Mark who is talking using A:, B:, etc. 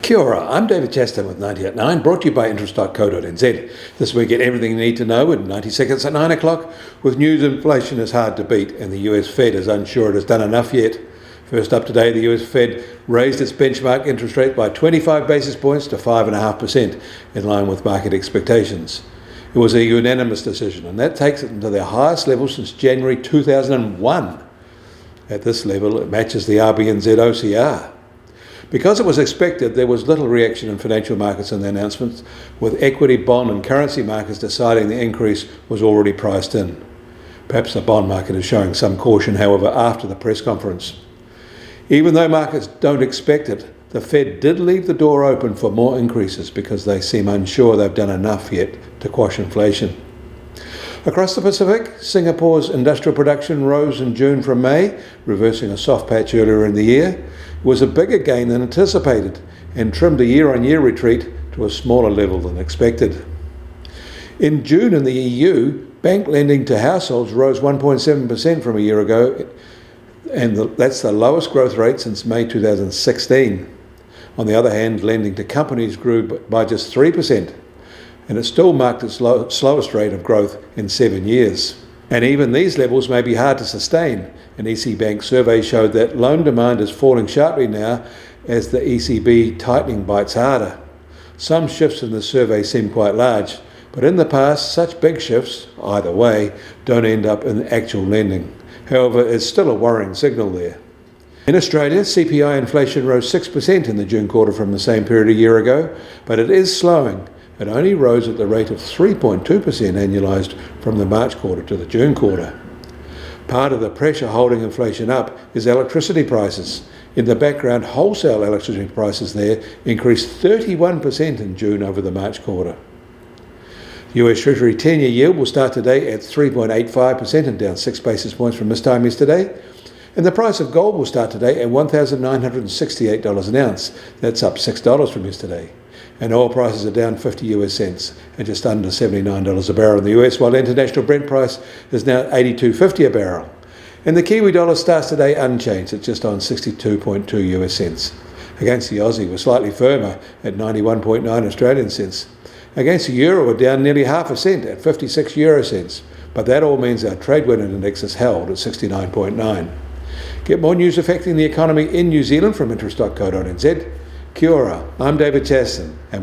A: Kia ora, I'm David Chaston with 90 at 9, brought to you by interest.co.nz. This week get everything you need to know in 90 seconds at 9 o'clock. With news, inflation is hard to beat and the US Fed is unsure it has done enough yet. First up today, the US Fed raised its benchmark interest rate by 25 basis points to 5.5%, in line with market expectations. It was a unanimous decision, and that takes it to their highest level since January 2001. At this level, it matches the RBNZ OCR. Because it was expected, there was little reaction in financial markets in the announcements, with equity, bond and currency markets deciding the increase was already priced in. Perhaps the bond market is showing some caution, however, after the press conference. Even though markets don't expect it, the Fed did leave the door open for more increases because they seem unsure they've done enough yet to quash inflation. Across the Pacific, Singapore's industrial production rose in June from May, reversing a soft patch earlier in the year. It was a bigger gain than anticipated and trimmed a year-on-year retreat to a smaller level than expected. In June in the EU, bank lending to households rose 1.7% from a year ago, and that's the lowest growth rate since May 2016. On the other hand, lending to companies grew by just 3%, and it still marked its slowest rate of growth in 7 years. And even these levels may be hard to sustain. An EC Bank survey showed that loan demand is falling sharply now as the ECB tightening bites harder. Some shifts in the survey seem quite large, but in the past, such big shifts, either way, don't end up in actual lending. However, it's still a worrying signal there. In Australia, CPI inflation rose 6% in the June quarter from the same period a year ago, but it is slowing. It only rose at the rate of 3.2% annualised from the March quarter to the June quarter. Part of the pressure holding inflation up is electricity prices. In the background, wholesale electricity prices there increased 31% in June over the March quarter. The US Treasury 10-year yield will start today at 3.85% and down 6 basis points from this time yesterday. And the price of gold will start today at $1,968 an ounce. That's up $6 from yesterday. And oil prices are down 50 US cents and just under $79 a barrel in the US, while international Brent price is now $82.50 a barrel. And the Kiwi dollar starts today unchanged at just on 62.2 US cents. Against the Aussie, we're slightly firmer at 91.9 Australian cents. Against the euro, we're down nearly half a cent at 56 euro cents. But that all means our trade winner index is held at 69.9. Get more news affecting the economy in New Zealand from interest.co.nz. Kia ora, I'm David Chaston, and